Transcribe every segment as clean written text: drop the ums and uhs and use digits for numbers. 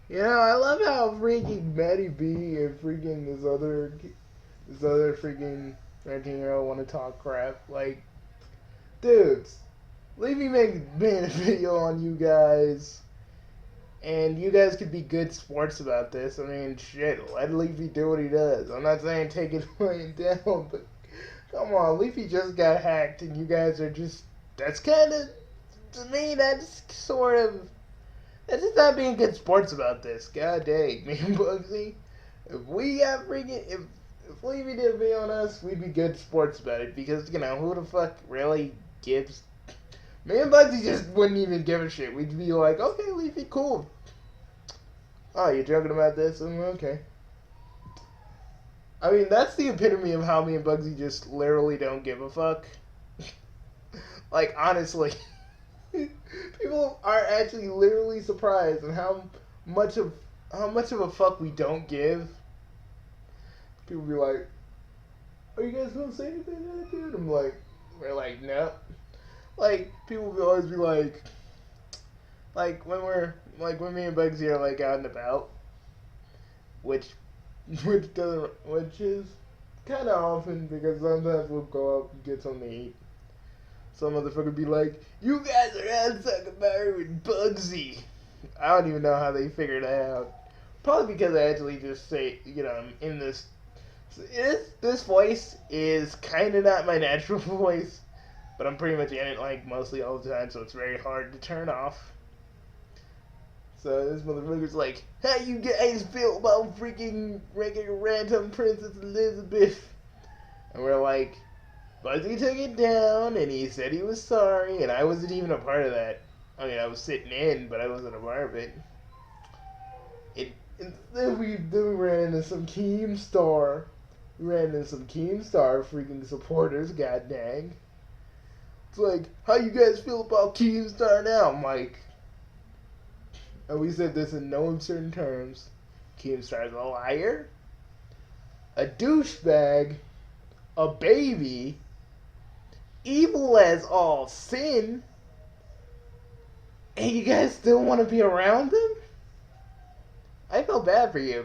You know, I love how freaking Maddie B and freaking this other freaking 19-year-old want to talk crap. Like, dudes, leave me make a video on you guys, and you guys could be good sports about this. I mean, shit, let Leafy do what he does. I'm not saying take it laying down, but come on, Leafy just got hacked, and you guys are just. That's kind of. To me, that's sort of. That's just not being good sports about this. God dang, me and Bugsy. If we got freaking. If Leafy did a video on us, we'd be good sports about it, because, you know, who the fuck really gives. Me and Bugsy just wouldn't even give a shit. We'd be like, okay, Leafy, cool. Oh, you're joking about this? Okay. I mean, that's the epitome of how me and Bugsy just literally don't give a fuck. Like, honestly. People are actually literally surprised at much of how much of a fuck we don't give. People be like, "Are you guys gonna say anything to that dude?" We're like, no. Like, people will always be like when me and Bugsy are like out and about, which which is kind of often, because sometimes we'll go out and get something to eat. Some motherfucker be like, "You guys are out talking about her with Bugsy." I don't even know how they figured that out. Probably because I actually just say, you know, I'm in this. This voice is kind of not my natural voice, but I'm pretty much in it like mostly all the time, so it's very hard to turn off. So this motherfucker's like, "How you guys feel about freaking regular random Princess Elizabeth?" And we're like, Bugsy took it down, and he said he was sorry, and I wasn't even a part of that. I mean, I was sitting in, but I wasn't a part of it. And then we ran into some Keemstar. We ran into some Keemstar freaking supporters, god dang. It's like, how you guys feel about Keemstar now, Mike? And we said this in no uncertain terms. Keemstar's a liar, a douchebag, a baby, evil as all sin, and you guys still want to be around them? I felt bad for you.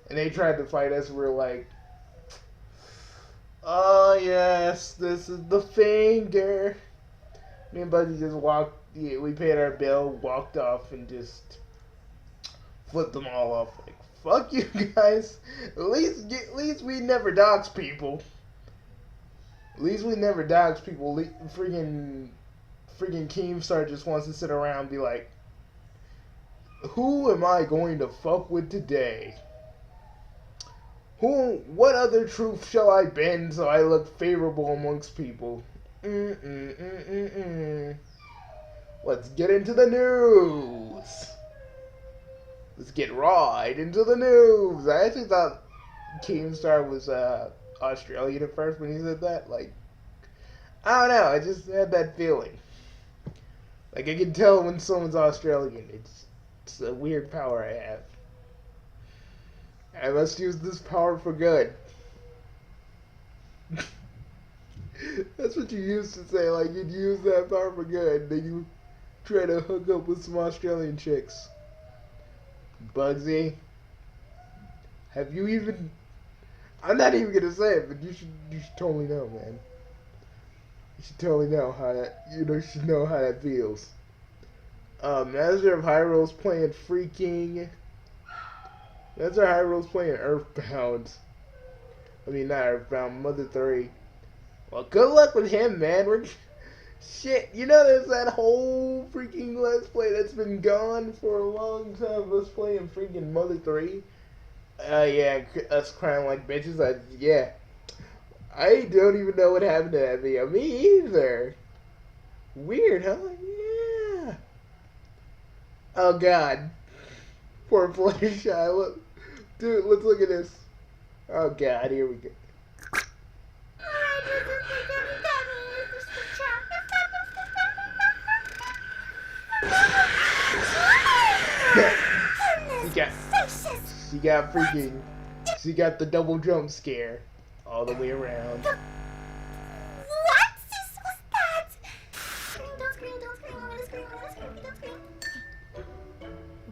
And they tried to fight us. We're like, oh yes, this is the finger. Me and Buddy just walked. Yeah, we paid our bill, walked off, and just flipped them all off. Like, fuck you guys. At least we never dox people. At least we never dox people. Freaking Keemstar just wants to sit around and be like, who am I going to fuck with today? What other truth shall I bend so I look favorable amongst people? Let's get into the news. Let's get right into the news. I actually thought Keemstar was Australian at first when he said that. Like, I don't know. I just had that feeling. Like, I can tell when someone's Australian. It's a weird power I have. I must use this power for good. That's what you used to say. Like, you'd use that power for good. Then you try to hook up with some Australian chicks. Bugsy, have you even... I'm not even gonna say it, but you should totally know, man. You should totally know how that... You should know how that feels. Master of Hyrule's playing freaking... Master of Hyrule's playing Earthbound. I mean, not Earthbound, Mother 3. Well, good luck with him, man. Shit, there's that whole freaking Let's Play that's been gone for a long time of us playing freaking Mother 3. Yeah, us crying like bitches. Yeah. I don't even know what happened to that video. Me either. Weird, huh? Yeah. Oh, God. Poor Fluttershy. Look. Dude, let's look at this. Oh, God, here we go. She got the double jump scare all the way around. What was that? Don't scream, don't scream, I'm gonna scream, don't scream.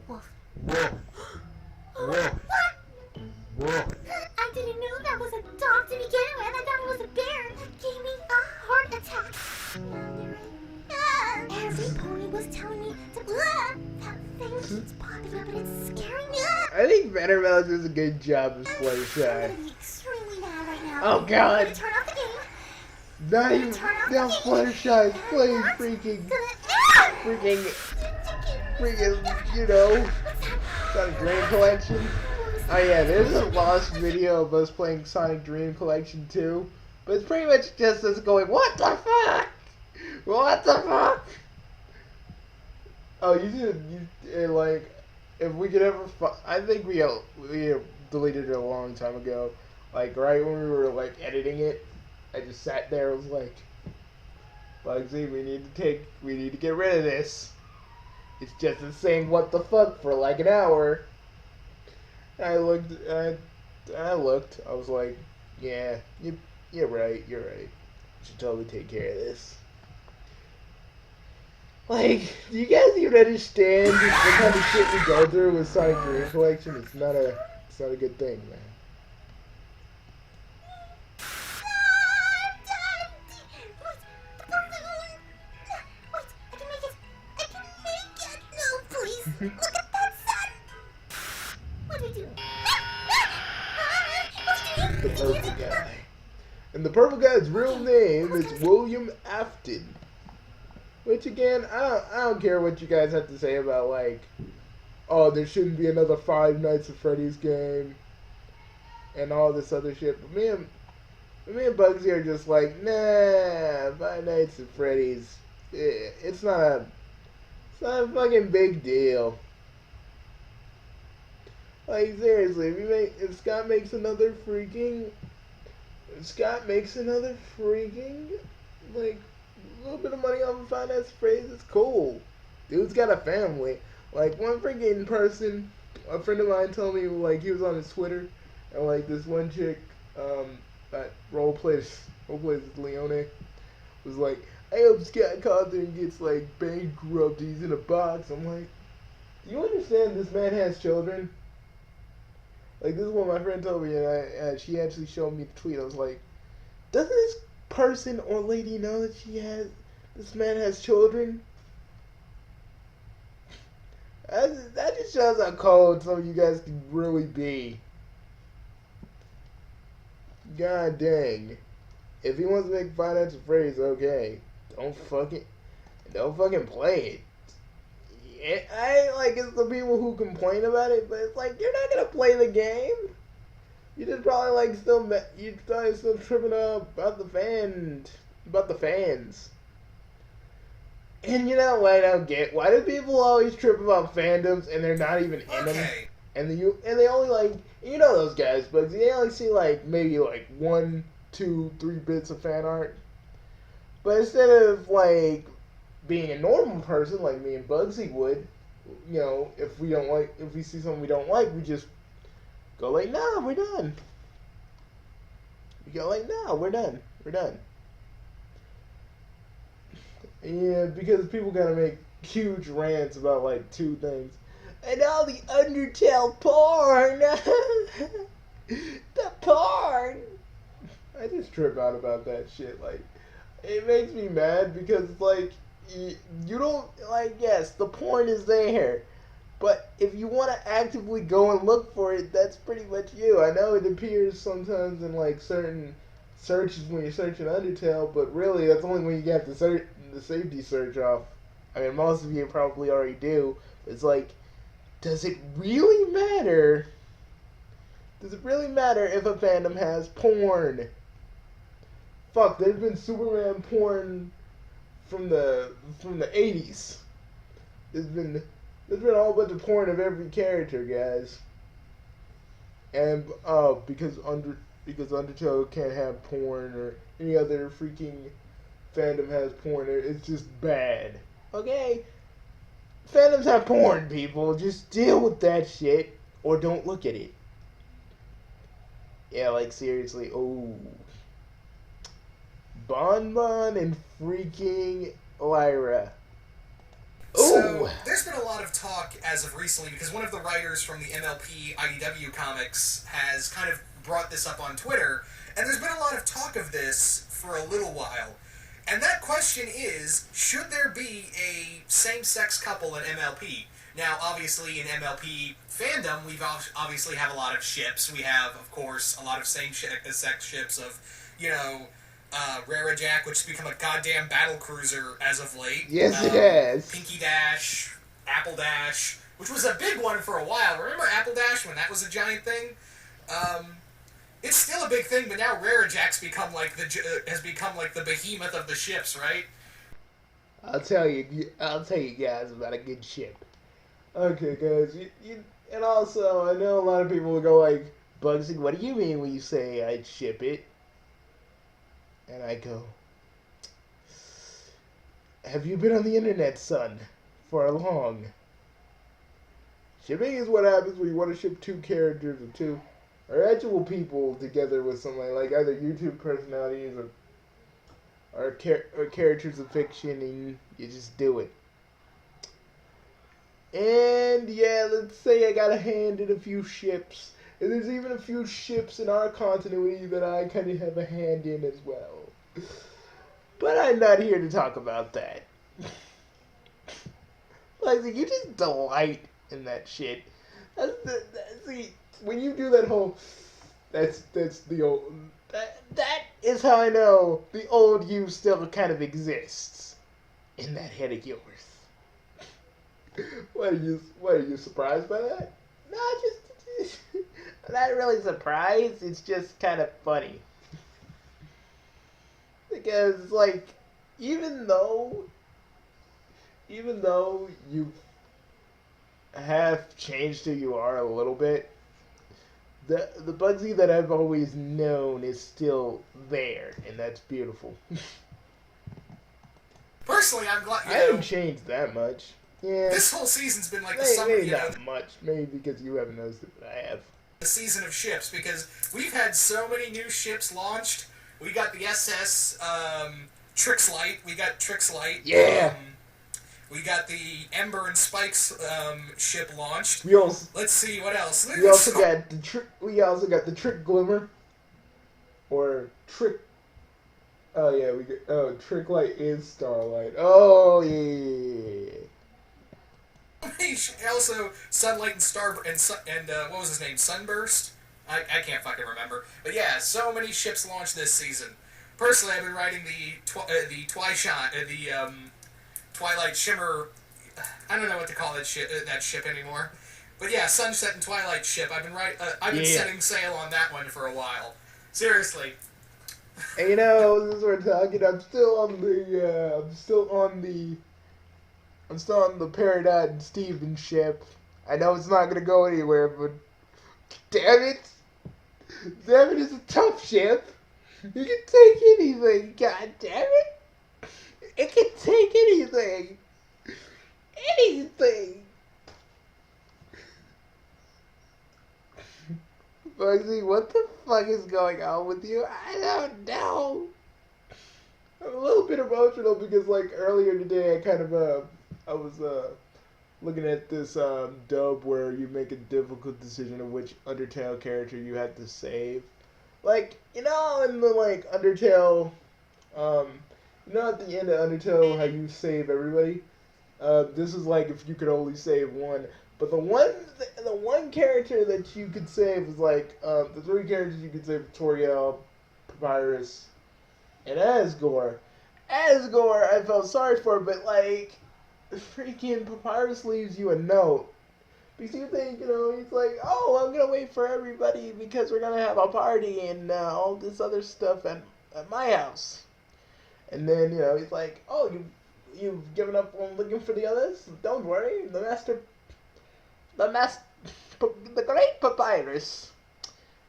Wolf, What? I didn't know that was a dog to begin with. I thought it was a bear. That gave me a heart attack. Every pony was telling me to. That thing keeps popping up and it's scaring me. I think Vanderbilt does a good job of Fluttershy. I'm gonna be extremely mad right now. Oh God! I'm gonna turn off the game. Not even now. Fluttershy is playing freaking, you know, Sonic Dream Collection. Oh yeah, there's a lost video of us playing Sonic Dream Collection 2, but it's pretty much just us going, what the fuck? What the fuck? Oh, like, if we could ever, I think we deleted it a long time ago. Like, right when we were, like, editing it, I just sat there and was like, Bugsy, we need to get rid of this. It's just us saying what the fuck for like an hour. And I looked, I was like, yeah, you're right. You should totally take care of this. Like, do you guys even understand the kind of shit we go through with Sonic Dream Collection? It's not a good thing, man. Look at that sun! What do we do? The purple guy. And the purple guy's real name is William Afton. Which again, I don't care what you guys have to say about like, oh, there shouldn't be another Five Nights at Freddy's game and all this other shit. But me and Bugsy are just like, nah, Five Nights at Freddy's. It's not a fucking big deal. Like seriously, if Scott makes another freaking like a little bit of money off of Five Nights at Freddy's, it's cool. Dude's got a family. Like one freaking person, a friend of mine told me like he was on his Twitter and like this one chick that role plays Leone was like, I hope Scott Cawthon and gets like bankrupt. He's in a box. I'm like, do you understand this man has children? Like this is what my friend told me, and she actually showed me the tweet. I was like, doesn't this person or lady know that this man has children? That just shows how cold some of you guys can really be. God dang. If he wants to make Five Nights at Freddy's, okay. Don't fucking play it. It's the people who complain about it, but it's like, you're not gonna play the game. You just probably still tripping up about the fans. And you know what I don't get? Why do people always trip about fandoms and they're not even in them? And they only like, you know those guys, but they only see like maybe like 1, 2, 3 bits of fan art. But instead of like being a normal person like me and Bugsy would, you know, if we see something we don't like, we just go like, nah, we're done. We go like, nah, we're done. Yeah, because people gotta make huge rants about like 2 things. And all the Undertale porn! The porn! I just trip out about that shit. Like, it makes me mad because it's like, you don't, like, yes, the porn is there. But if you want to actively go and look for it, that's pretty much you. I know it appears sometimes in like certain searches when you're searching Undertale, but really that's only when you get the safety search off. I mean, most of you probably already do. It's like, does it really matter? Does it really matter if a fandom has porn? Fuck, there's been Superman porn from the 80s. There's been a whole bunch of porn of every character, guys. And because Undertale can't have porn or any other freaking fandom has porn, it's just bad. Okay? Fandoms have porn, people. Just deal with that shit or don't look at it. Yeah, like seriously. Oh. Bon Bon and freaking Lyra. Ooh. So, there's been a lot of talk as of recently because one of the writers from the MLP IDW comics has kind of brought this up on Twitter, and there's been a lot of talk of this for a little while. And that question is, should there be a same-sex couple in MLP? Now, obviously, in MLP fandom, we obviously have a lot of ships. We have, of course, a lot of same-sex ships of, you know, Rara Jack, which has become a goddamn battle cruiser as of late. Yes, it has. Pinky Dash, Apple Dash, which was a big one for a while. Remember Apple Dash when that was a giant thing? It's still a big thing, but now Rara Jack's become like has become like the behemoth of the ships, right? I'll tell you guys about a good ship. Okay, guys, and also I know a lot of people will go like, Bugsy, what do you mean when you say I'd ship it? And I go, have you been on the internet, son, for long? Shipping is what happens when you want to ship two characters or actual people together with somebody, like either YouTube personalities or characters of fiction, and you just do it. And yeah, let's say I got a hand in a few ships, and there's even a few ships in our continuity that I kind of have a hand in as well. But I'm not here to talk about that. Like, you just delight in that shit. See, when you do that whole, that's the old. That is how I know the old you still kind of exists in that head of yours. What are you surprised by that? No, just I'm not really surprised. It's just kind of funny because, like, even though you have changed who you are a little bit, the Bugsy that I've always known is still there, and that's beautiful. Personally, I'm glad. I haven't changed that much. Yeah. This whole season's been like the summer, maybe not much. Maybe because you haven't noticed it, but I have. The season of ships, because we've had so many new ships launched. We got the SS Trixlight. We got Trixlight. Yeah. We got the Ember and Spikes ship launched. Let's see what else. We also got the Trick Glimmer, or Trick. Oh yeah, Tricklight is Starlight. Oh yeah. Also, Sunlight and what was his name? Sunburst. I can't fucking remember. But yeah, so many ships launched this season. Personally, I've been riding the Twilight Shimmer. I don't know what to call that ship anymore. But yeah, Sunset and Twilight ship. I've been setting sail on that one for a while. Seriously. And you know, this is what we're talking. I'm still on the Peridot and Steven ship. I know it's not gonna go anywhere, but damn it, is a tough ship. You can take anything. God damn it, it can take anything. Anything. Bugsy, what the fuck is going on with you? I don't know. I'm a little bit emotional because, like, earlier today, I was looking at this dub where you make a difficult decision of which Undertale character you had to save. Like, in the, like, Undertale, at the end of Undertale how you save everybody? This is like if you could only save one. But the one character that you could save was like, the three characters you could save: Toriel, Papyrus, and Asgore. Asgore, I felt sorry for, but like, freaking Papyrus leaves you a note. Because you think, he's like, oh, I'm gonna wait for everybody because we're gonna have a party and all this other stuff at my house. And then, he's like, oh, you've given up on looking for the others? Don't worry, the great Papyrus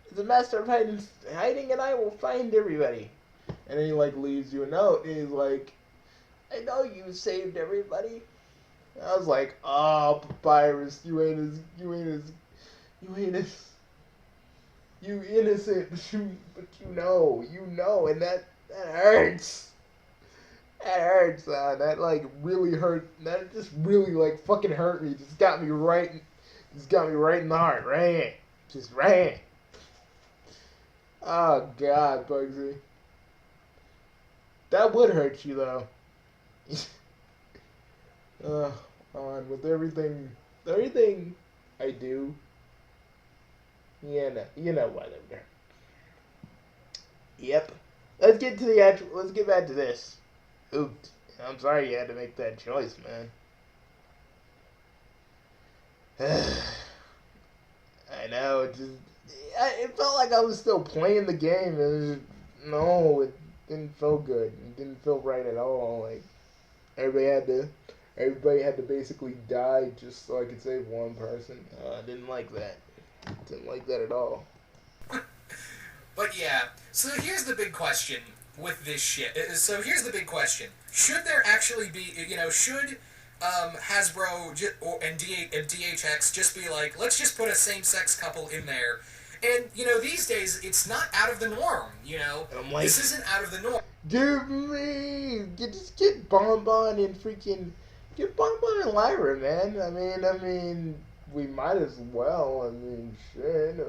is the master of hiding, and I will find everybody. And then he, like, leaves you a note, and he's like, I know you saved everybody. And I was like, oh, Papyrus, you innocent, but you know, and that hurts. That hurts, that like really hurt. That just really like fucking hurt me. Just got me right. Just got me right in the heart. Right. Just right. Oh God, Bugsy. That would hurt you though. On with everything I do. You know whatever. Yep. Let's get to the actual. Let's get back to this. Oops. I'm sorry you had to make that choice, man. I know. It felt like I was still playing the game. No, it didn't feel good. It didn't feel right at all. Like everybody had to basically die just so I could save one person. I didn't like that. Didn't like that at all. But yeah, so here's the big question with this shit. So here's the big question: should there actually be, should Hasbro and DHX just be like, let's just put a same-sex couple in there? And these days it's not out of the norm. And I'm like, this isn't out of the norm. Give me, just get Bonbon and freaking get Bonbon and Lyra, man. I mean, we might as well. I mean, shit.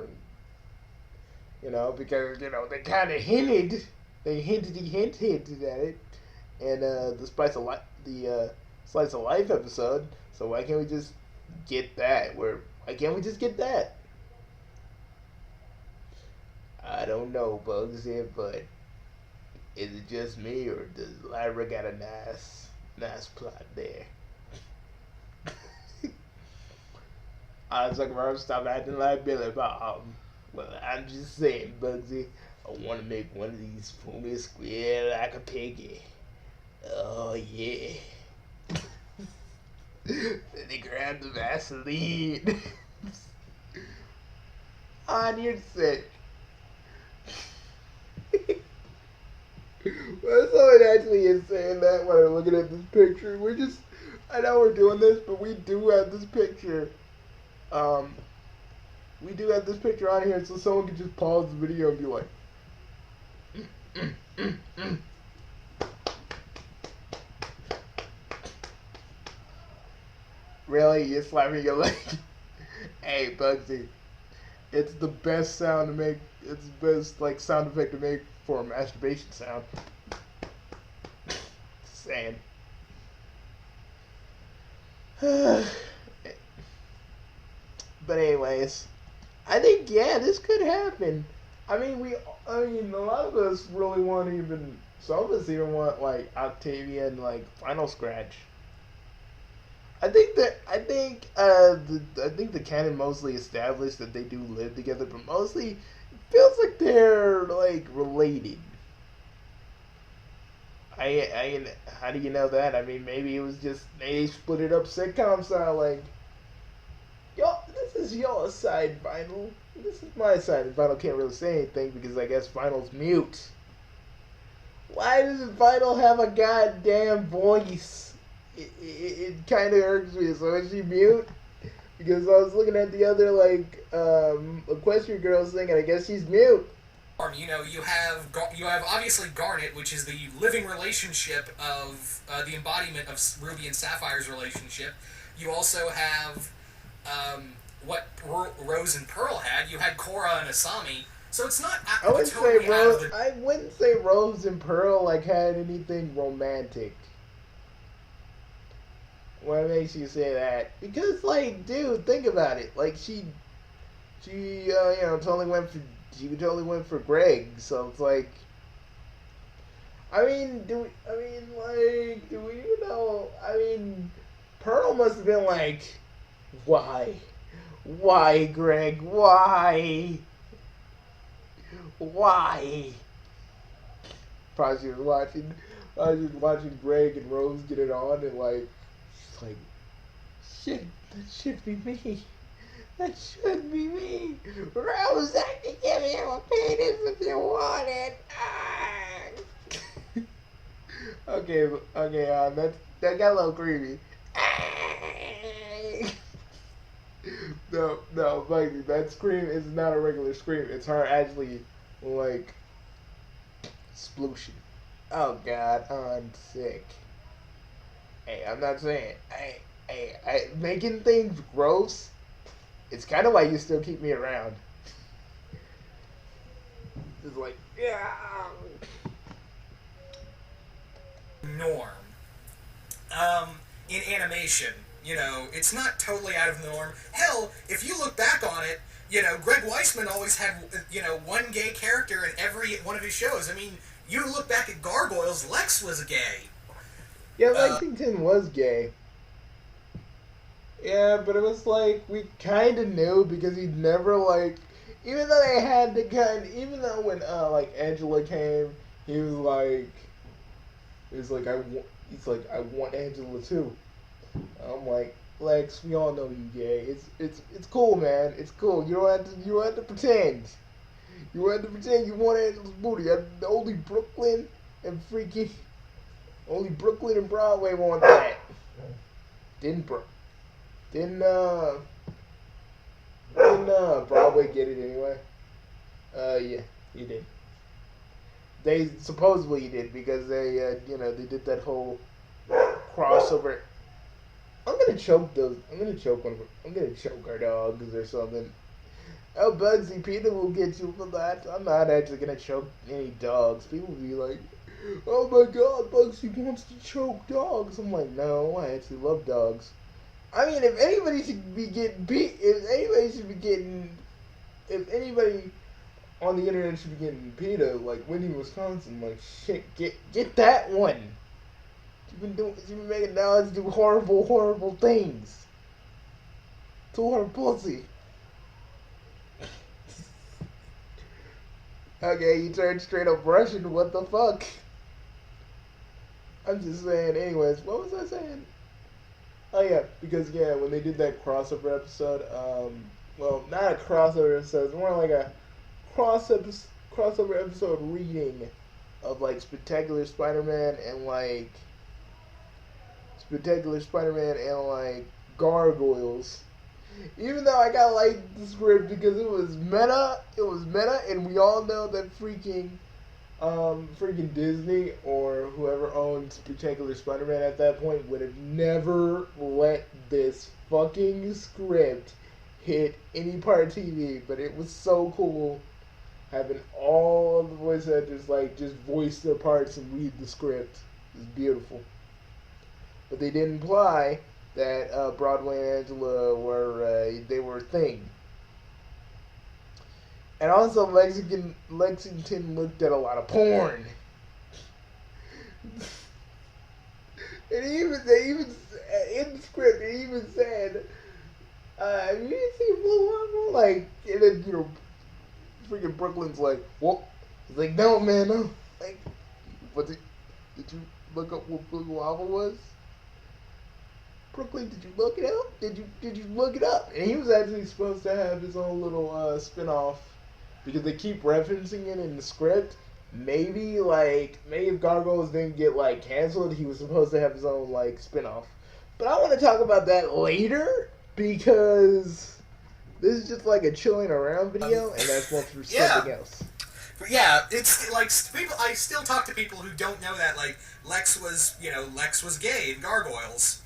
Because they kind of hinted at it, and the Slice of Life episode. So why can't we just get that? Why can't we just get that? I don't know, Bugsy, but is it just me, or does Lyra got a nice plot there? I was like, bro, stop acting like Billy Bob. Well, I'm just saying, Bugsy, I want to make one of these ponies squeal like a piggy. Oh, yeah. Then they grab the Vaseline. On your set. Well, someone actually is saying that when I'm looking at this picture. I know we're doing this, but we do have this picture. We do have this picture on here, so someone can just pause the video and be like, Really? You're slapping your leg? Hey, Bugsy. It's the best sound to make. It's the best sound effect to make for a masturbation sound. Just saying. But anyways, I think this could happen. I mean, a lot of us really want some of us even want Octavia and Final Scratch. I think the canon mostly established that they do live together, but mostly it feels like they're related. How do you know that? I mean, maybe it was just they split it up sitcom style, yo, this is your side, Vinyl. This is my side. And Vinyl can't really say anything because I guess Vinyl's mute. Why does Vinyl have a goddamn voice? It kind of irks me. So is she mute? Because I was looking at the other Equestrian Girls thing, and I guess she's mute. You have obviously Garnet, which is the living relationship of the embodiment of Ruby and Sapphire's relationship. You also have what Rose and Pearl had. You had Korra and Asami. So it's not I wouldn't say Rose and Pearl had anything romantic. What makes you say that? Because dude, think about it. She totally went for Greg. So it's do we even know? I mean, Pearl must have been why? Why, Greg? Why? Why? Probably was watching Greg and Rose get it on, and she's shit, that should be me. That should be me. Rose, I can give you a penis if you want it. Okay, that got a little creepy. No, Bugsy, that scream is not a regular scream. It's her actually, splooshing. Oh God, I'm sick. Hey, I'm not saying. Making things gross. It's kind of why you still keep me around. It's like, yeah. Norm. In animation, it's not totally out of the norm. Hell, if you look back on it, Greg Weisman always had, one gay character in every one of his shows. I mean, you look back at Gargoyles, Lex was gay. Yeah, Uh, Lexington was gay. Yeah, but it was like we kind of knew because he never even though they had to even though when Angela came, he was like, he's like I want Angela too. I'm like, Lex, we all know you gay. It's cool, man. It's cool. You don't have to pretend. You don't have to pretend you want Angela's booty. And freaking only Brooklyn and Broadway want that. Didn't Bro- didn't Broadway get it anyway? Yeah, he did. They supposedly did because they did that whole crossover. I'm gonna choke one of them. I'm gonna choke our dogs or something. Oh, Bugsy, Peter will get you for that. I'm not actually gonna choke any dogs. People will be like, oh my God, Bugsy wants to choke dogs. I'm like, no, I actually love dogs. I mean, if anybody should be getting beat, if anybody on the internet should be getting PETA, like Winnie, Wisconsin, like shit, get that one. She's been making dogs do horrible, horrible things to her pussy. Okay, you turned straight up Russian. What the fuck? I'm just saying. Anyways, what was I saying? Oh yeah, because when they did that crossover episode, well, not a crossover episode, it's more like a crossover episode reading of like Spectacular Spider-Man and like Gargoyles. Even though I got like the script because it was meta, and we all know that freaking Disney or whoever owned Spectacular Spider-Man at that point would have never let this fucking script hit any part of TV. But it was so cool having all of the voice actors like just voice their parts and read the script. It was beautiful. But they didn't imply that Broadway and Angela they were a thing. And also, Lexington looked at a lot of porn. They even in the script, they even said, "You didn't see Blue Marble?" Like, and then freaking Brooklyn's like, "What?" He's like, "No, man, no." Like, did you look up what Blue Marble was? Brooklyn, did you look it up? Did you look it up? And he was actually supposed to have his own little spin-off because they keep referencing it in the script. Maybe if Gargoyles didn't get like canceled, he was supposed to have his own like spin-off. But I want to talk about that later because this is just like a chilling around video, and that's one for something else. Yeah, it's like people. I still talk to people who don't know that Lex was gay in Gargoyles.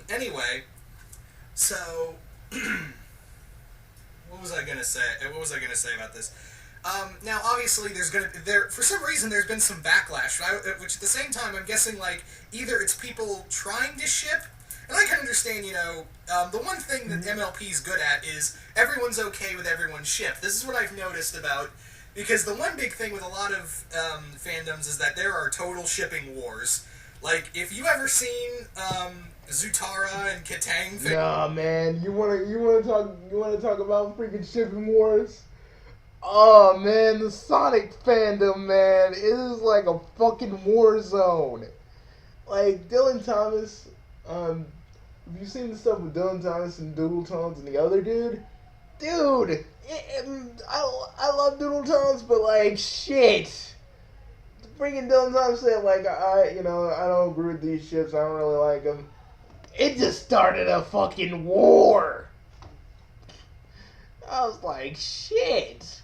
Anyway, so what was I gonna say? What was I gonna say about this? Now, obviously, for some reason there's been some backlash, which at the same time I'm guessing either it's people trying to ship, and I can understand, the one thing that MLP is good at is everyone's okay with everyone's ship. This is what I've noticed because the one big thing with a lot of fandoms is that there are total shipping wars. Like, if you ever seen Zutara and Katang. Nah, man, you wanna talk about freaking shipping wars? Oh man, the Sonic fandom, man, it is like a fucking war zone. Like Dylan Thomas, have you seen the stuff with Dylan Thomas and Doodle Tones and the other dude? Dude, I love Doodle Tones, but like shit. Freaking Dylan Thomas said I don't agree with these ships. I don't really like them. It just started a fucking war. I was like, shit.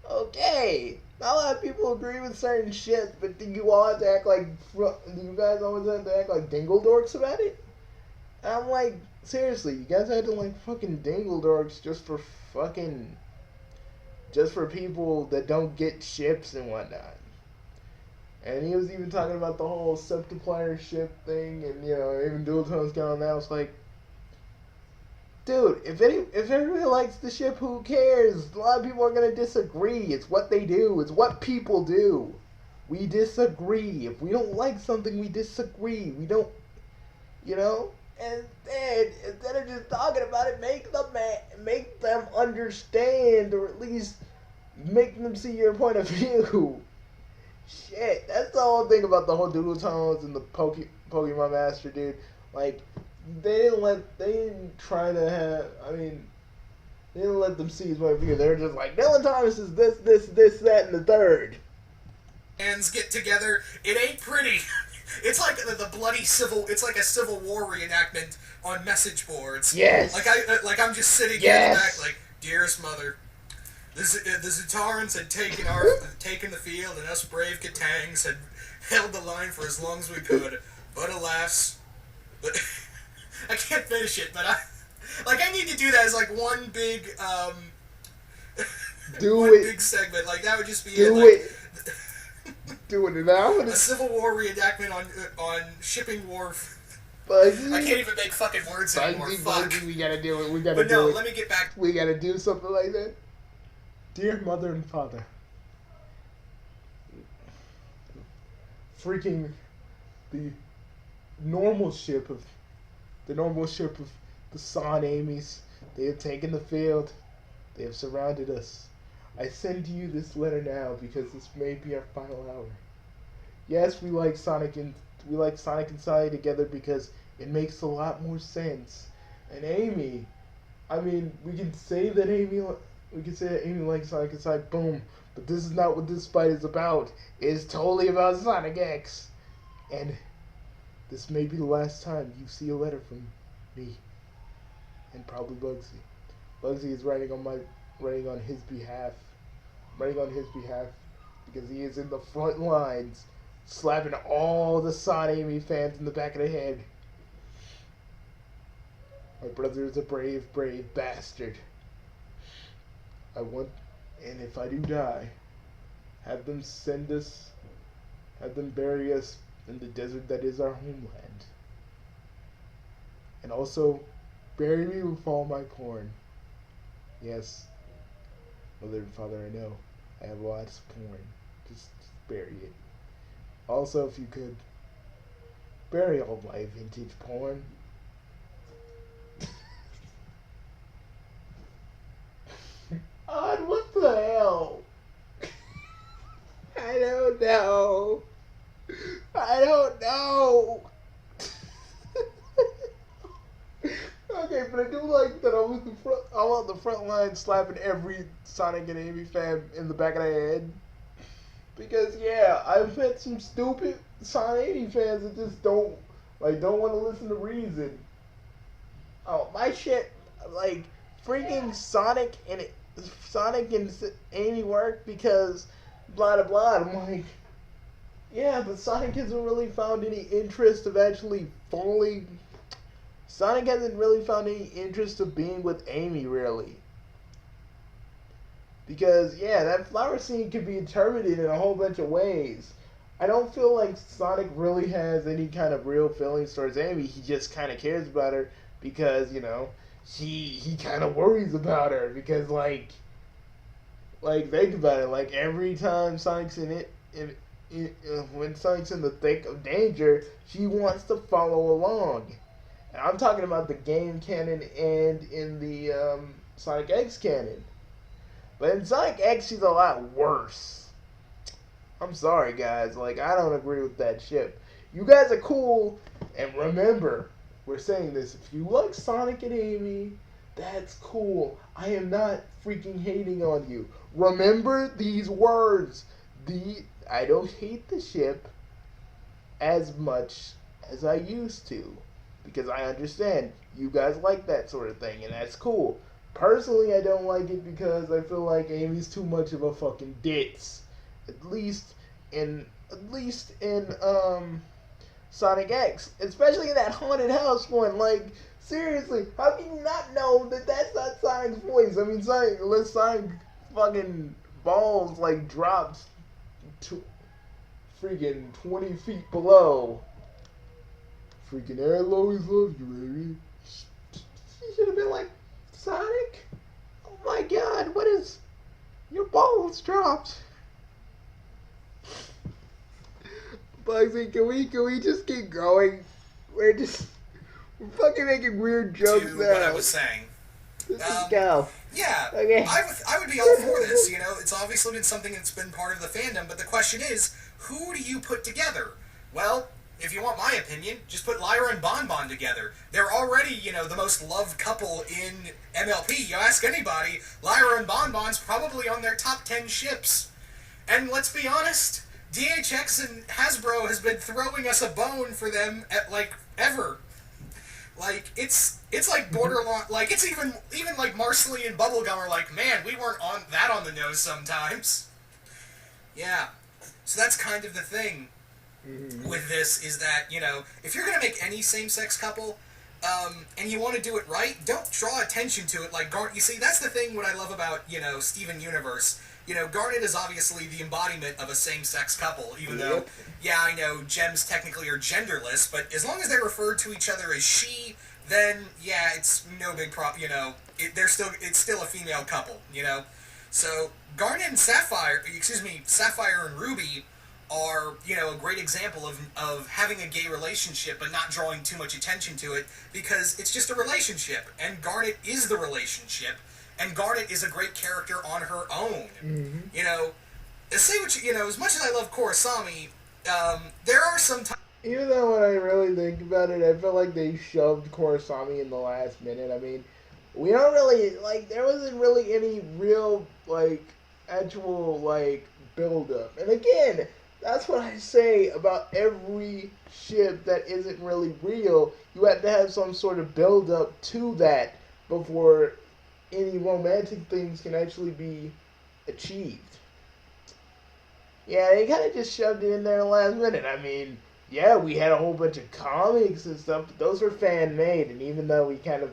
I Okay. Not a lot of people agree with certain shit, but do you all have to act like, do you guys always have to act like dingle dorks about it? And I'm like, seriously, you guys had to like fucking dingle dorks just for people that don't get ships and whatnot. And he was even talking about the whole Septiplier ship thing, and even Dual Tones got on that. I was like, dude, if everybody likes the ship, who cares? A lot of people are gonna disagree. It's what they do. It's what people do. We disagree. If we don't like something, we disagree. We don't, And then instead of just talking about it, make them understand, or at least make them see your point of view. Shit, that's the whole thing about the whole Doodle Tones and the Pokemon Master, dude. Like, they didn't try to have, they didn't let them see his point of view. They were just like, Dylan Thomas is this, that, and the third. Hands get together. It ain't pretty. It's like it's like a Civil War reenactment on message boards. Yes. I'm just sitting here in the back, like, dearest mother, the Zatarans had taken the field, and us brave Katangs had held the line for as long as we could. But alas, I can't finish it. But I need to do that as like one big big segment. Like that would just be it. Do it now. A Civil War reenactment on Shipping Wharf. Bugsy. I can't even make fucking words anymore. Fuck. We gotta do it. Let me get back. We gotta do something like that. Dear mother and father, freaking the normal ship of the Son Amy's. They have taken the field. They have surrounded us. I send you this letter now because this may be our final hour. Yes, we like Sonic and Sally together because it makes a lot more sense. And Amy, we can say that Amy likes Sonic and Sally, boom. But this is not what this fight is about. It's totally about Sonic X. And this may be the last time you see a letter from me. And probably Bugsy. Bugsy is writing on his behalf. Because he is in the front lines, slapping all the Son Amy fans in the back of the head. My brother is a brave, brave bastard. And if I do die, have them bury us in the desert that is our homeland. And also, bury me with all my corn. Yes, mother and father, I know. I have lots of porn. Just bury it. Also, if you could, bury all my vintage porn. God, what the hell? I don't know. Okay, but I do like that I'm on the front line slapping every Sonic and Amy fan in the back of the head. Because I've met some stupid Sonic 80 fans that just don't want to listen to reason. Oh, my shit, like freaking Sonic and Amy work because blah blah blah. I'm like, yeah, but Sonic hasn't really found any interest of actually falling. Sonic hasn't really found any interest of being with Amy, really. Because, that flower scene could be interpreted in a whole bunch of ways. I don't feel like Sonic really has any kind of real feelings towards Amy. He just kind of cares about her because, he kind of worries about her. Because, like, think about it. Like, every time Sonic's when Sonic's in the thick of danger, she wants to follow along. And I'm talking about the game canon and in the Sonic X canon. But in Sonic X, she's a lot worse. I'm sorry, guys. Like, I don't agree with that shit. You guys are cool. And remember, we're saying this. If you like Sonic and Amy, that's cool. I am not freaking hating on you. Remember these words. I don't hate the ship as much as I used to. Because I understand you guys like that sort of thing, and that's cool. Personally, I don't like it because I feel like Amy's too much of a fucking ditz. At least in Sonic X, especially in that haunted house one. Like, seriously, how can you not know that that's not Sonic's voice? I mean, Sonic, unless Sonic fucking balls like drops to freaking 20 feet below. Freaking I'll always love you, baby. She should have been like, Sonic? Oh my god, what is... Your balls dropped. Bugsy, can we just keep going? We're fucking making weird jokes To now. what I was saying. Let's just go. Yeah, Okay. I would be all for this, you know. It's obviously been something that's been part of the fandom, but the question is, who do you put together? Well, if you want my opinion, just put Lyra and Bon Bon together. They're already, you know, the most loved couple in MLP. You ask anybody, Lyra and Bon Bon's probably on their top 10 ships. And let's be honest, DHX and Hasbro has been throwing us a bone for them at, like, ever. Like, it's like borderline, like, it's even like Marceline and Bubblegum are like, man, we weren't on the nose sometimes. Yeah. So that's kind of the thing with this, is that, you know, if you're going to make any same-sex couple, and you want to do it right, don't draw attention to it like Garnet. You see, that's the thing what I love about, you know, Steven Universe. You know, Garnet is obviously the embodiment of a same-sex couple, even though, yeah, I know gems technically are genderless, but as long as they refer to each other as she, then, yeah, it's no big problem, you know, it's still a female couple, you know? So, Garnet and Sapphire and Ruby are, you know, a great example of having a gay relationship but not drawing too much attention to it, because it's just a relationship, and Garnet is the relationship, and Garnet is a great character on her own. You know, say what you know, as much as I love Korosami, there are some times... Even though when I really think about it, I feel like they shoved Korosami in the last minute. I mean, we don't really, like, there wasn't really any real, like, actual, like, build-up. And again, that's what I say about every ship that isn't really real. You have to have some sort of build-up to that before any romantic things can actually be achieved. Yeah, they kind of just shoved it in there in the last minute. I mean, yeah, we had a whole bunch of comics and stuff, but those were fan-made, and even though we're kind of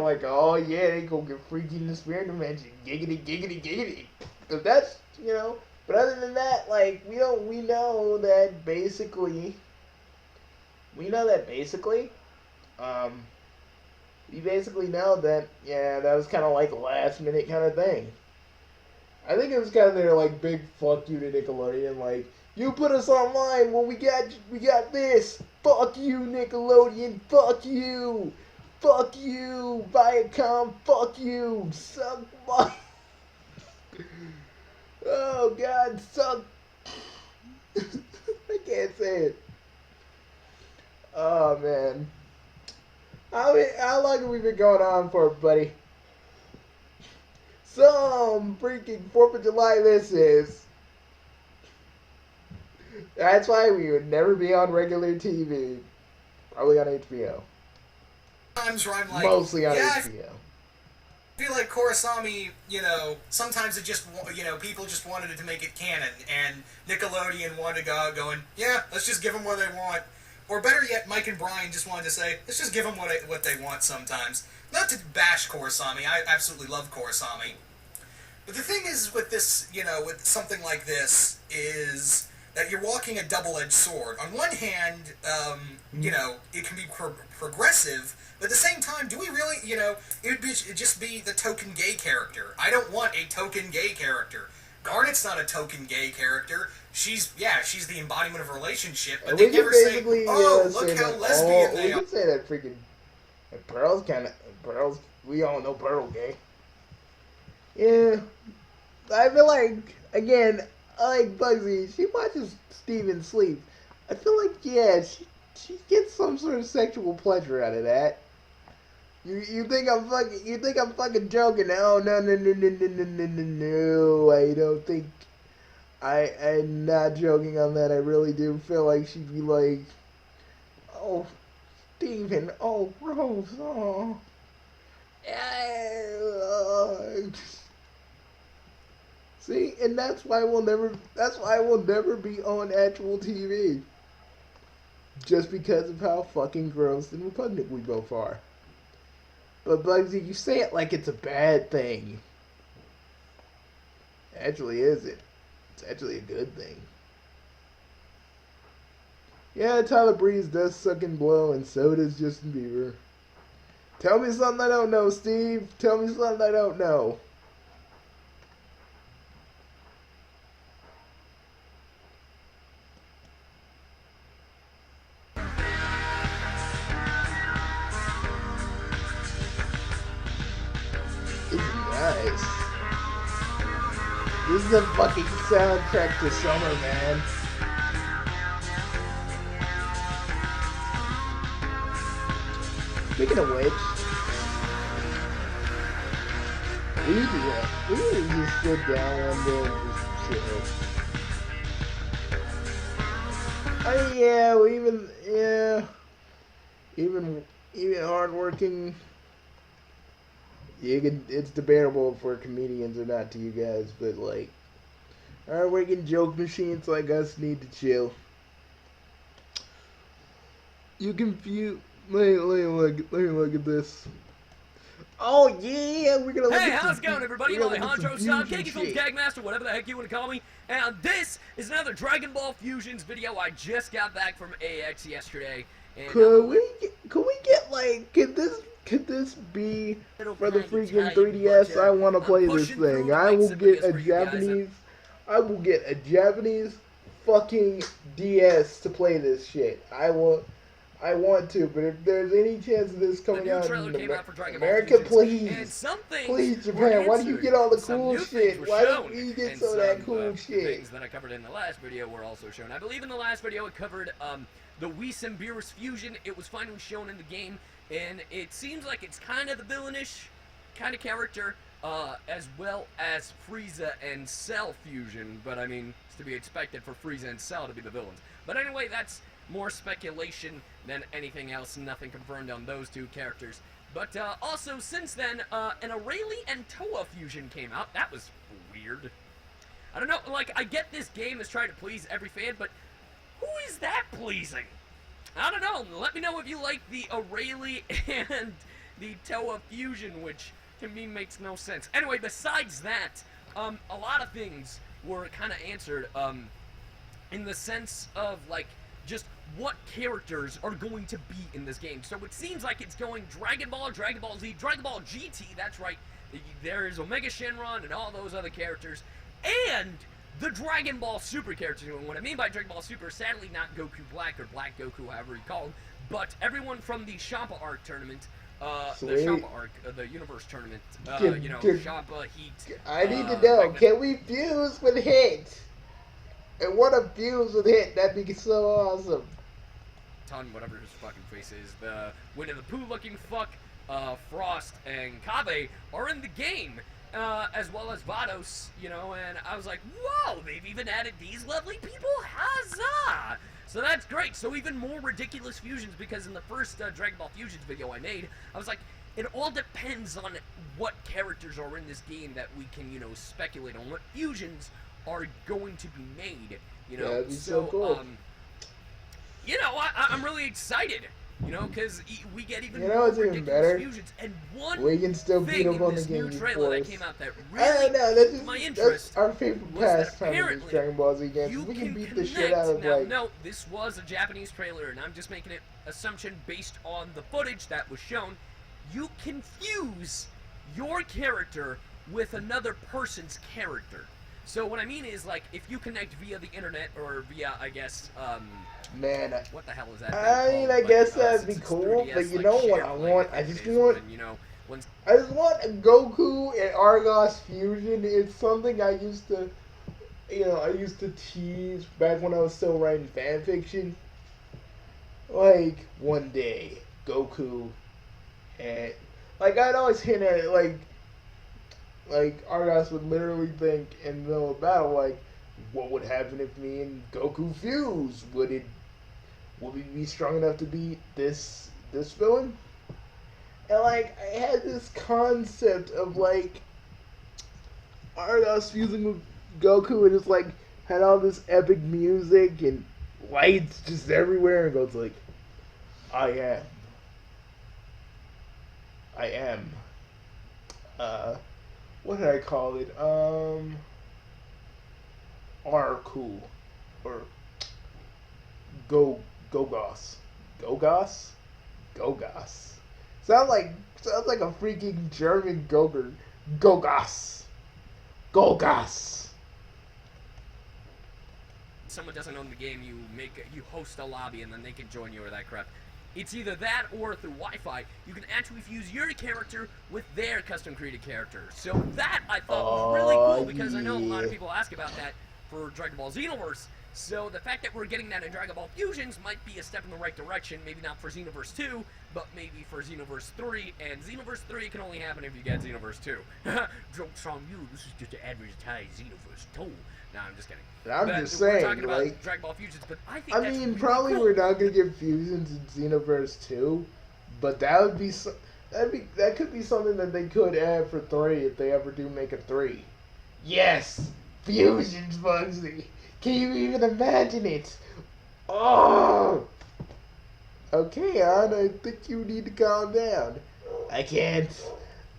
like, oh yeah, they go get freaky in the spirit dimension, giggity, giggity, giggity. But that's, you know, but other than that, like, we know that basically, we know know that, yeah, that was kind of like a last minute kind of thing. I think it was kind of their, like, big fuck you to Nickelodeon, like, you put us online, well, we got this, fuck you, Nickelodeon, fuck you, Viacom, fuck you, suck my, oh, God, suck, I can't say it, oh, man, how long have we been going on for, buddy? Some freaking 4th of July this is. That's why we would never be on regular TV. Probably on HBO. Times where I'm like, mostly on yeah, HBO. I feel like Korosami, you know, sometimes it just, you know, people just wanted it to make it canon, and Nickelodeon wanted to go out going, yeah, let's just give them what they want. Or better yet, Mike and Brian just wanted to say, let's just give them what they want sometimes. Not to bash Korosami, I absolutely love Korosami. But the thing is with this, you know, with something like this, is that you're walking a double-edged sword. On one hand, you know, it can be progressive, but at the same time, do we really, you know, it'd just be the token gay character. I don't want a token gay character. Garnet's not a token gay character. She's the embodiment of a relationship, but they never say, oh, look how lesbian they are. We could say that freaking Pearl's, we all know Pearl gay. Yeah, I feel like, again, I like Bugsy, she watches Steven sleep. I feel like, yeah, she gets some sort of sexual pleasure out of that. You think I'm fucking joking? Oh, no, I don't think, I'm not joking on that. I really do feel like she'd be like, oh, Steven, oh, gross, oh. See, and that's why we'll never. That's why we'll never be on actual TV. Just because of how fucking gross and repugnant we both are. But Bugsy, you say it like it's a bad thing. It actually isn't. It's actually a good thing. Yeah, Tyler Breeze does suck and blow, and so does Justin Bieber. Tell me something I don't know, Steve. Tell me something I don't know. This is nice. This is a fucking soundtrack to summer, man. Speaking of which, we need to just sit down one day and just chill. Even hardworking. It's debatable if we're comedians or not to you guys, but like, hardworking joke machines like us need to chill. You confuse. Let me look at this. Oh yeah, we're gonna look Hey, at how's it going, everybody? we're gonna Alejandro look at some Stom, fusion Katie shit. Gagmaster, whatever the heck you want to call me. And this is another Dragon Ball Fusions video. I just got back from AX yesterday. And Could we get like could this be for the freaking 3DS? I want to play this thing. I will get a Japanese fucking DS to play this shit. I want to, but if there's any chance of this coming out in America, please Japan, why do you get all the cool shit? Why don't we get some of that cool shit? Things that I covered in the last video were also shown. I believe in the last video it covered the Whis and Beerus fusion. It was finally shown in the game, and it seems like it's kind of the villainish kind of character, as well as Frieza and Cell fusion. But I mean, it's to be expected for Frieza and Cell to be the villains. But anyway, that's more speculation than anything else. Nothing confirmed on those two characters. But also, since then, an Aurelie and Toa fusion came out. That was weird. I don't know, like, I get this game is trying to please every fan, but who is that pleasing? I don't know. Let me know if you like the Aurelie and the Toa fusion, which to me makes no sense. Anyway, besides that, a lot of things were kind of answered in the sense of, like, just what characters are going to be in this game. So it seems like it's going Dragon Ball, Dragon Ball Z, Dragon Ball GT, that's right. There's Omega Shenron and all those other characters. And the Dragon Ball Super characters. And what I mean by Dragon Ball Super, sadly not Goku Black or Black Goku, however you call him, but everyone from the Champa Arc tournament, the Champa Arc, the Universe tournament, Champa, Heat. I need to know, can we fuse with Hit? And what a fuse with Hit, that'd be so awesome. Whatever his fucking face is, the Winnie the Pooh looking fuck, Frost and Kabe are in the game, as well as Vados, and I was like, whoa, they've even added these lovely people, huzzah! So that's great. So even more ridiculous fusions, because in the first Dragon Ball Fusions video I made, I was like, it all depends on what characters are in this game that we can, speculate on what fusions are going to be made, That'd be so cool. I'm really excited, because we get even more ridiculous even better? fusions. And one We can still beat thing them in on this the new game trailer that force. came out that I really know, piqued my interest that's our favorite was that pastime in apparently these Dragon Ball Z games. you We can can beat the connect. shit out of Now, like. no, this was a Japanese trailer, and I'm just making an assumption based on the footage that was shown. You can fuse your character with another person's character. So what I mean is, like, if you connect via the internet or via, I guess, Man, what the hell is that? I mean, I guess that'd be cool, but you know what I want? I just want a Goku and Argos fusion. It's something I used to tease back when I was still writing fan fiction. Like, one day, Goku and, like, I'd always hint at it, like Argos would literally think in the middle of battle, like, what would happen if me and Goku fuse? Would we be strong enough to beat this villain? And like I had this concept of like Ardos fusing with Goku and just like had all this epic music and lights just everywhere and goes like, I am. I am. What did I call it? Arcool. Or Gogos. Gogos? Gogos. Sounds like a freaking German Gogurt. Gogos. Gogos. Someone doesn't own the game, you host a lobby and then they can join you or that crap. It's either that or through Wi-Fi, you can actually fuse your character with their custom created character. So that I thought was really cool because I know a lot of people ask about that for Dragon Ball Xenoverse. So the fact that we're getting that in Dragon Ball Fusions might be a step in the right direction. Maybe not for Xenoverse 2, but maybe for Xenoverse 3. And Xenoverse 3 can only happen if you get Xenoverse 2. Jokes on you, this is just to advertise Xenoverse 2. No, I'm just kidding. I'm just saying, talking about like, Dragon Ball Fusions, but I think I that's mean, really probably cool. we're not gonna get fusions in Xenoverse 2, but that would be that could be something that they could add for 3 if they ever do make a 3. Yes, fusions, Bugsy. Can you even imagine it? Oh. Okay, Anna, I think you need to calm down. I can't.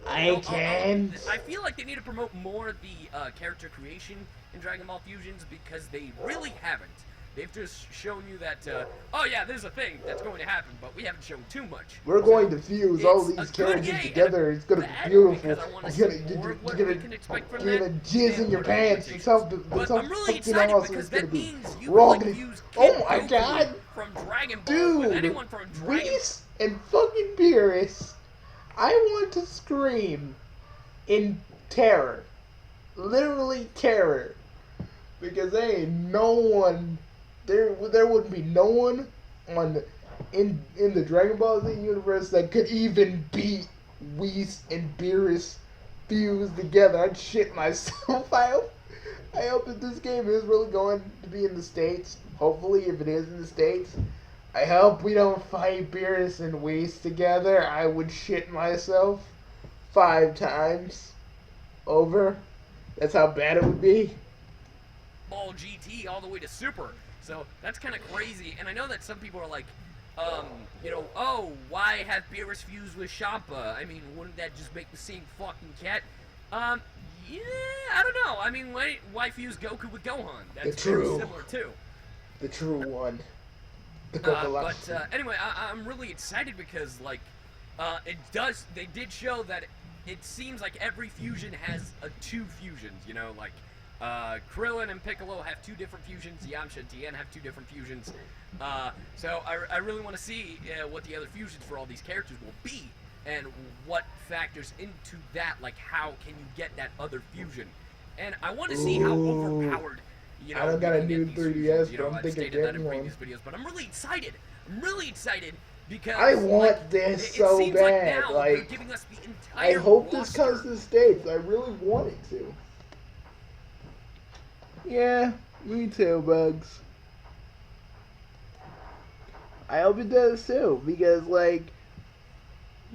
I can't. I feel like they need to promote more of the character creation in Dragon Ball Fusions because they really haven't. They've just shown you that, oh yeah, there's a thing that's going to happen, but we haven't shown too much. We're going to fuse all these characters together. It's gonna be beautiful. You're gonna jizz in your pants. It's something. But I'm really fucking excited awesome. because It's gonna that be means you rockin'. can like fuse Oh my Goku god, from Dragon Ball with dude! anyone from Dragon Whis and fucking Beerus. I want to scream in terror, literally terror, because there ain't no one. There would be no one in the Dragon Ball Z universe that could even beat Whis and Beerus fused together. I'd shit myself. I hope that this game is really going to be in the States. Hopefully, if it is in the States, I hope we don't fight Beerus and Whis together. I would shit myself 5 times over. That's how bad it would be. Ball GT all the way to Super. So that's kind of crazy, and I know that some people are like, oh, why have Beerus fused with Champa? I mean, wouldn't that just make the same fucking cat? Yeah, I don't know. I mean, why fuse Goku with Gohan? That's very similar too. The true one. The but anyway, I'm really excited because like, they did show that it seems like every fusion has 2 fusions. You know, like. Krillin and Piccolo have 2 different fusions. Yamcha and Tien have 2 different fusions. So I really want to see what the other fusions for all these characters will be, and what factors into that. Like, how can you get that other fusion? And I want to see how overpowered. You know, I don't got a new 3DS, you know, but I'm I've thinking stated that in getting previous videos. But I'm really excited. I'm really excited because I want like, this it so seems bad. Like now like they're giving us the entire I hope roster. this comes to the States. I really want it to. Yeah, me too, Bugs. I hope it does too, because like,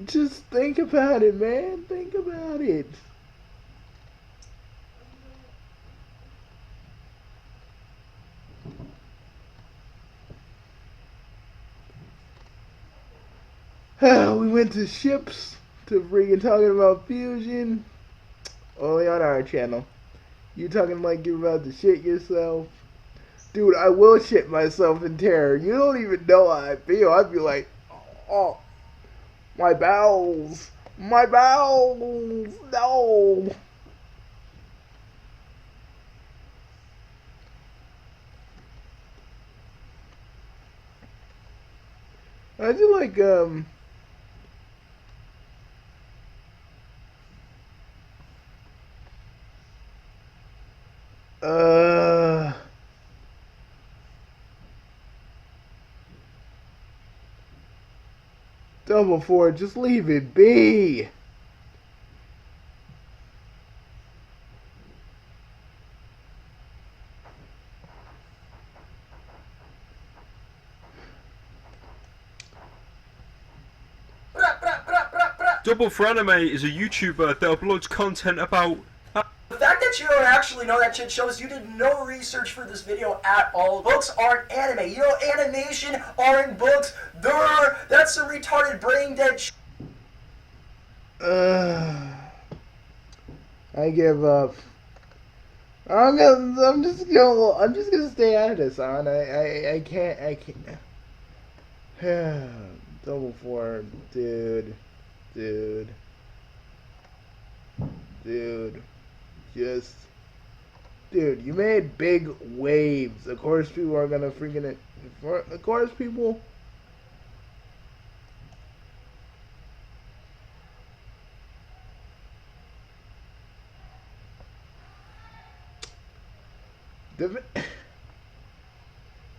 just think about it, man. Think about it. We went to ships to freaking talking about fusion. Only on our channel. You talking like you're about to shit yourself? Dude, I will shit myself in terror. You don't even know how I feel. I'd be like, oh, my bowels. My bowels. No. I do like, Double Four, just leave it be. Double for Anime is a YouTuber that uploads content about... The fact that you don't actually know that shit shows you did no research for this video at all. Books aren't anime. You know animation aren't books. That's some retarded brain dead shit. I give up. I'm just gonna stay out of this, son. I can't. Double four, dude, just, dude, you made big waves. Of course, people are gonna freaking it. Of course, people.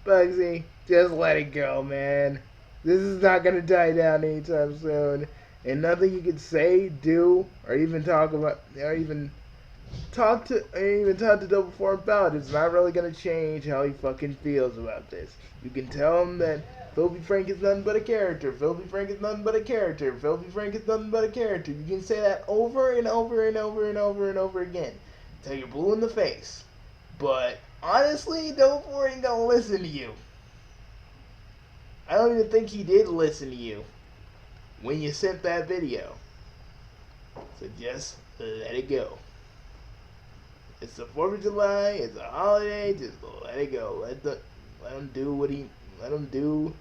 Bugsy, just let it go, man. This is not gonna die down anytime soon, and nothing you can say, do, or even talk about, or even talk to Double Four about it's not really gonna change how he fucking feels about this. You can tell him that Filthy Frank is nothing but a character. Filthy Frank is nothing but a character. Filthy Frank is nothing but a character. You can say that over and over and over and over and over again until you're blue in the face. But honestly, Double Four ain't gonna listen to you. I don't even think he did listen to you when you sent that video. So just let it go. It's the 4th of July, it's a holiday, just let it go. Let him do what he, let him do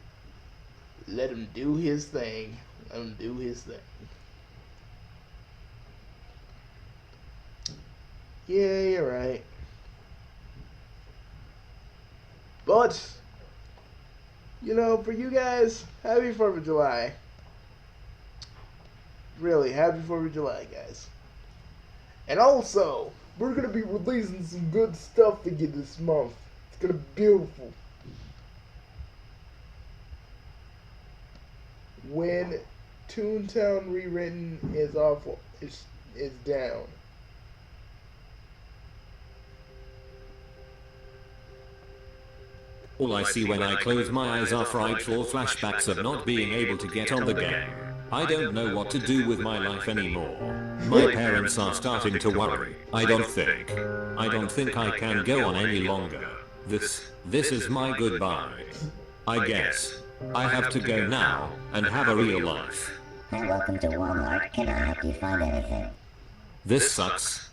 his thing. Let him do his thing. Yeah, you're right. But, you know, for you guys, happy 4th of July. Really, happy 4th of July, guys. And also, we're going to be releasing some good stuff for you this month. It's going to be beautiful. When Toontown Rewritten is down. All I see when I close my eyes are frightful flashbacks of not being able to get on the game. I don't know what to do with my life anymore. My parents are starting to worry. I don't think I can go on any longer. This is my goodbye. I guess I have to go now and have a real life. Hi, welcome to Walmart. Can I help you find anything? This sucks.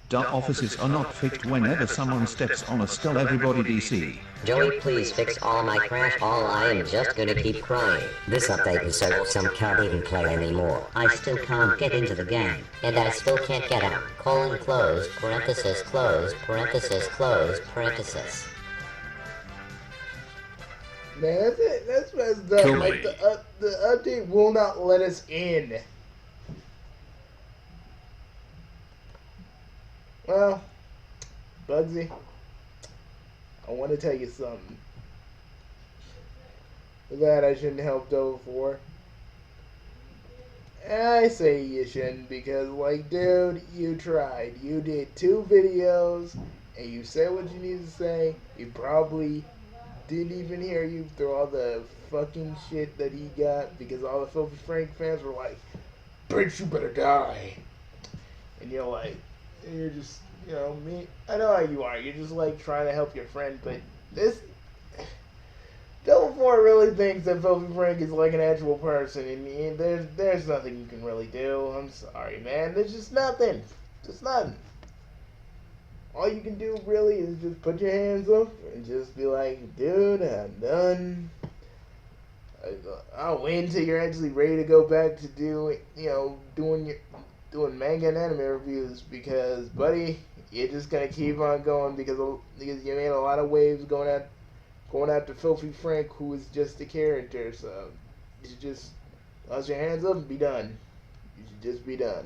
Dark offices are not fixed whenever someone steps on a skull. Everybody DC. Joey, please fix all my crash. All I am just gonna keep crying. This update is so awesome, can't even play anymore. I still can't get into the game. And I still can't get out. Colon closed, parenthesis closed, parenthesis closed, parenthesis. Man, that's it. That's messed up. Kill Like, me. the update will not let us in. Well, Bugsy, I want to tell you something that I shouldn't help Double Four. I say you shouldn't because, like, dude, you tried. You did 2 videos, and you said what you needed to say. He probably didn't even hear you through all the fucking shit that he got because all the Filthy Frank fans were like, "Bitch, you better die." And you're like, and you're just, you know, me. I know how you are. You're just like trying to help your friend, but this Double Four really thinks that Filthy Frank is like an actual person, and there's nothing you can really do. I'm sorry, man. There's just nothing. Just nothing. All you can do really is just put your hands up and just be like, dude, I'm done. I'll wait until you're actually ready to go back to doing manga and anime reviews because, buddy, you're just gonna keep on going because you made a lot of waves going after Filthy Frank, who is just a character. So you should just toss your hands up and be done. You should just be done.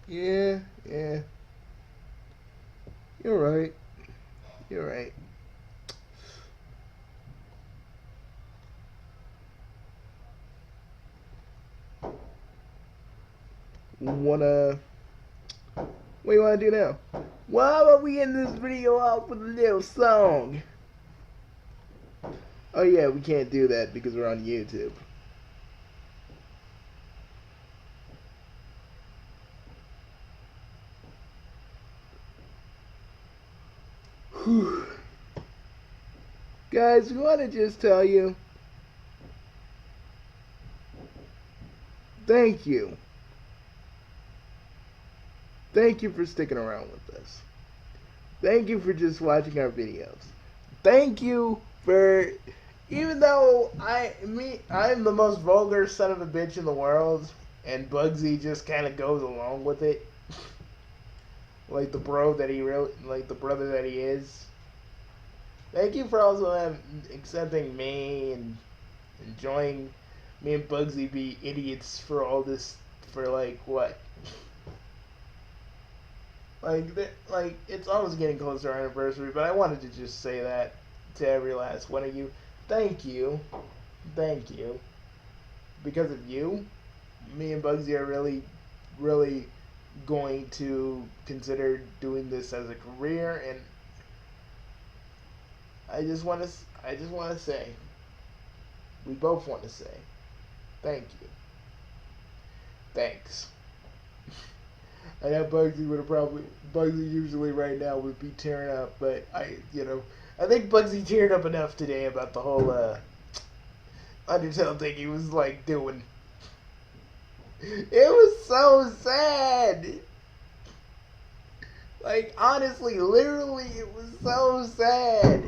Yeah. You're right. What do you wanna do now? Why about we end this video off with a little song? Oh yeah, we can't do that because we're on YouTube. Guys, we want to just tell you, thank you. Thank you for sticking around with us. Thank you for just watching our videos. Thank you for, even though I'm the most vulgar son of a bitch in the world, and Bugsy just kind of goes along with it, like the brother that he is. Thank you for also accepting me and enjoying me and Bugsy be idiots for all this, for like what? Like it's almost getting close to our anniversary, but I wanted to just say that to every last one of you. Thank you. Thank you. Because of you, me and Bugsy are really, really going to consider doing this as a career, and I just want to say, we both want to say, thank you. Thanks. I know Bugsy usually right now would be tearing up, but I think Bugsy teared up enough today about the whole Undertale thing he was like doing. It was so sad. Like, honestly, literally, it was so sad.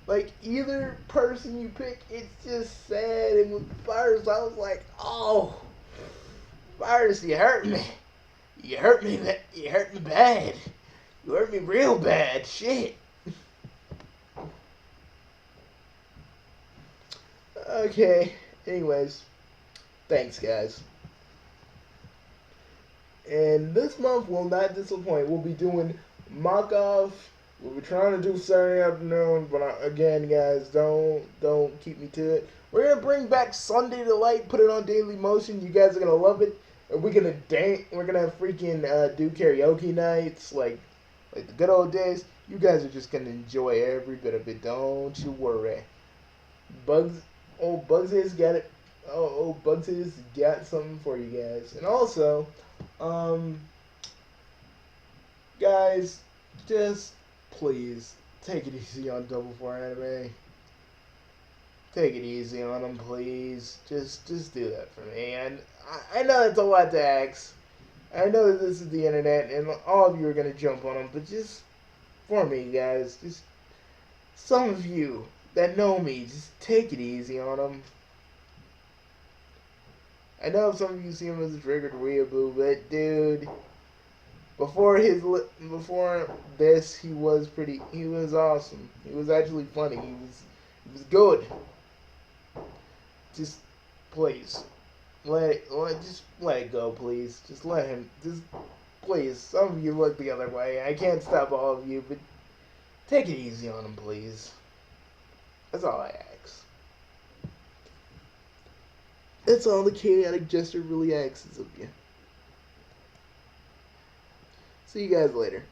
Like, either person you pick, it's just sad. And with Virus, I was like, oh, Virus, you hurt me. You hurt me bad. You hurt me real bad. Shit. Okay. Anyways, thanks, guys. And this month will not disappoint. We'll be doing mock-off. We'll be trying to do Saturday afternoon, but again, guys, don't keep me to it. We're gonna bring back Sunday Delight, put it on Daily Motion. You guys are gonna love it. And we're gonna dance. We're gonna freaking do karaoke nights like the good old days. You guys are just gonna enjoy every bit of it. Don't you worry. Bugs has got it. Bugs has got something for you guys. And also, guys, just please take it easy on Double 4 Anime. Take it easy on them, please. Just do that for me. And I know it's a lot to ask. I know that this is the internet, and all of you are gonna jump on them. But just for me, guys, just some of you that know me, just take it easy on them. I know some of you see him as a triggered weeaboo, but dude, before this, he was awesome. He was actually funny. He was good. Just please, just let it go, please. Just let him. Just please. Some of you look the other way. I can't stop all of you, but take it easy on him, please. That's all I ask. That's all the chaotic jester really asks of you. See you guys later.